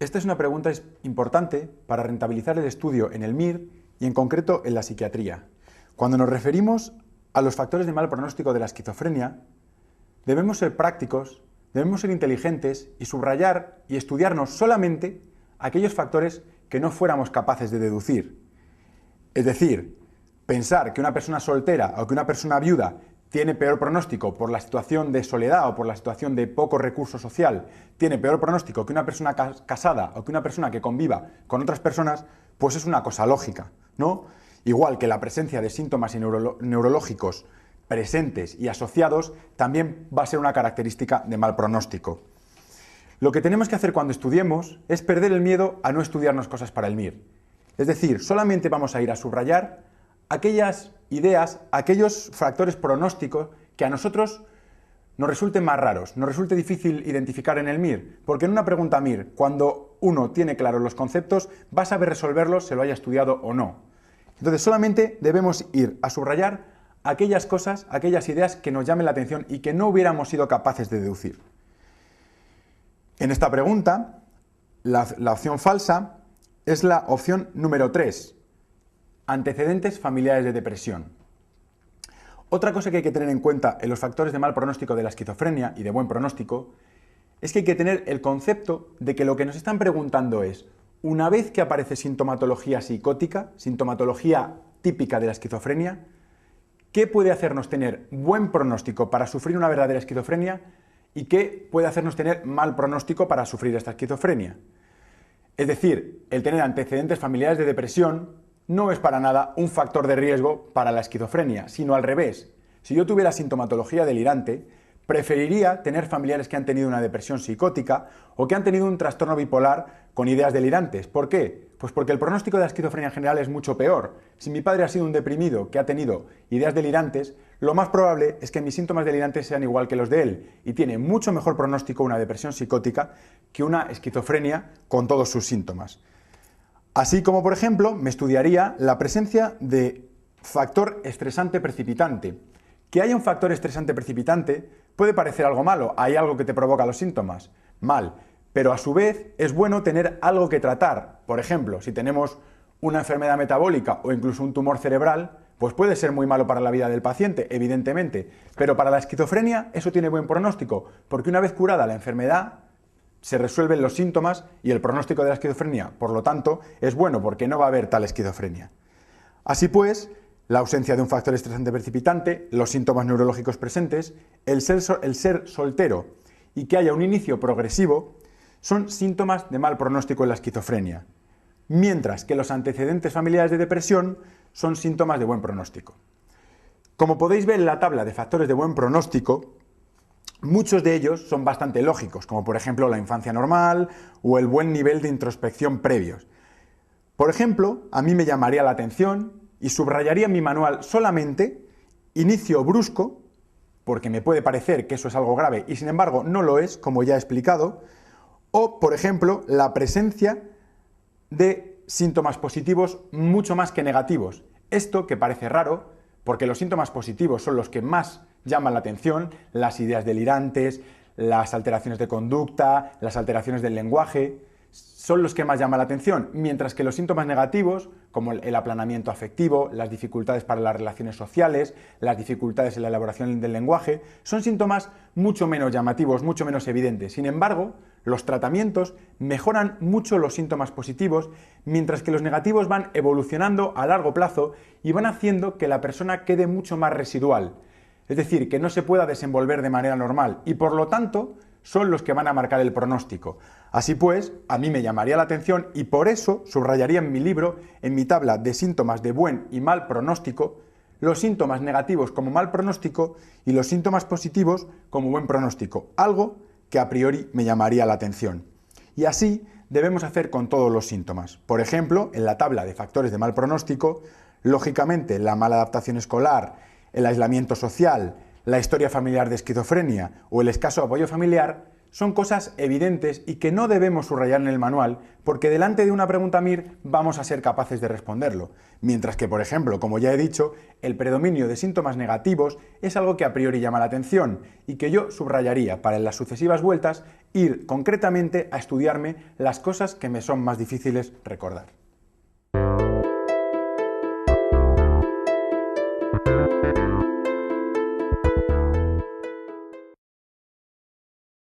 Esta es una pregunta importante para rentabilizar el estudio en el MIR y en concreto en la psiquiatría. Cuando nos referimos a los factores de mal pronóstico de la esquizofrenia, debemos ser prácticos, debemos ser inteligentes y subrayar y estudiarnos solamente aquellos factores que no fuéramos capaces de deducir. Es decir, pensar que una persona soltera o que una persona viuda tiene peor pronóstico por la situación de soledad o por la situación de poco recurso social, tiene peor pronóstico que una persona casada o que una persona que conviva con otras personas, pues es una cosa lógica, ¿no? Igual que la presencia de síntomas neurológicos presentes y asociados también va a ser una característica de mal pronóstico. Lo que tenemos que hacer cuando estudiemos es perder el miedo a no estudiarnos cosas para el MIR. Es decir, solamente vamos a ir a subrayar aquellas ideas, aquellos factores pronósticos que a nosotros nos resulten más raros, nos resulte difícil identificar en el MIR, porque en una pregunta MIR, cuando uno tiene claros los conceptos, va a saber resolverlos, se lo haya estudiado o no. Entonces solamente debemos ir a subrayar aquellas cosas, aquellas ideas que nos llamen la atención y que no hubiéramos sido capaces de deducir. En esta pregunta, la opción falsa es la opción número 3. Antecedentes familiares de depresión. Otra cosa que hay que tener en cuenta en los factores de mal pronóstico de la esquizofrenia y de buen pronóstico es que hay que tener el concepto de que lo que nos están preguntando es, una vez que aparece sintomatología psicótica, sintomatología típica de la esquizofrenia, ¿qué puede hacernos tener buen pronóstico para sufrir una verdadera esquizofrenia y qué puede hacernos tener mal pronóstico para sufrir esta esquizofrenia? Es decir, el tener antecedentes familiares de depresión no es para nada un factor de riesgo para la esquizofrenia, sino al revés. Si yo tuviera sintomatología delirante, preferiría tener familiares que han tenido una depresión psicótica o que han tenido un trastorno bipolar con ideas delirantes. ¿Por qué? Pues porque el pronóstico de la esquizofrenia en general es mucho peor. Si mi padre ha sido un deprimido que ha tenido ideas delirantes, lo más probable es que mis síntomas delirantes sean igual que los de él y tiene mucho mejor pronóstico una depresión psicótica que una esquizofrenia con todos sus síntomas. Así como, por ejemplo, me estudiaría la presencia de factor estresante precipitante. Que haya un factor estresante precipitante puede parecer algo malo, hay algo que te provoca los síntomas, mal, pero a su vez es bueno tener algo que tratar. Por ejemplo, si tenemos una enfermedad metabólica o incluso un tumor cerebral, pues puede ser muy malo para la vida del paciente, evidentemente, pero para la esquizofrenia eso tiene buen pronóstico, porque una vez curada la enfermedad, se resuelven los síntomas y el pronóstico de la esquizofrenia, por lo tanto, es bueno porque no va a haber tal esquizofrenia. Así pues, la ausencia de un factor estresante precipitante, los síntomas neurológicos presentes, el ser soltero y que haya un inicio progresivo, son síntomas de mal pronóstico en la esquizofrenia, mientras que los antecedentes familiares de depresión son síntomas de buen pronóstico. Como podéis ver en la tabla de factores de buen pronóstico, muchos de ellos son bastante lógicos, como por ejemplo la infancia normal o el buen nivel de introspección previos. Por ejemplo, a mí me llamaría la atención y subrayaría en mi manual solamente inicio brusco, porque me puede parecer que eso es algo grave y sin embargo no lo es, como ya he explicado, o por ejemplo la presencia de síntomas positivos mucho más que negativos. Esto que parece raro, porque los síntomas positivos son los que más llaman la atención, las ideas delirantes, las alteraciones de conducta, las alteraciones del lenguaje, son los que más llaman la atención, mientras que los síntomas negativos, como el aplanamiento afectivo, las dificultades para las relaciones sociales, las dificultades en la elaboración del lenguaje, son síntomas mucho menos llamativos, mucho menos evidentes. Sin embargo, los tratamientos mejoran mucho los síntomas positivos, mientras que los negativos van evolucionando a largo plazo y van haciendo que la persona quede mucho más residual. Es decir, que no se pueda desenvolver de manera normal y por lo tanto son los que van a marcar el pronóstico. Así pues, a mí me llamaría la atención y por eso subrayaría en mi libro, en mi tabla de síntomas de buen y mal pronóstico, los síntomas negativos como mal pronóstico y los síntomas positivos como buen pronóstico, algo que a priori me llamaría la atención. Y así debemos hacer con todos los síntomas. Por ejemplo, en la tabla de factores de mal pronóstico, lógicamente la mala adaptación escolar, el aislamiento social, la historia familiar de esquizofrenia o el escaso apoyo familiar son cosas evidentes y que no debemos subrayar en el manual porque delante de una pregunta MIR vamos a ser capaces de responderlo. Mientras que, por ejemplo, como ya he dicho, el predominio de síntomas negativos es algo que a priori llama la atención y que yo subrayaría para en las sucesivas vueltas ir concretamente a estudiarme las cosas que me son más difíciles recordar.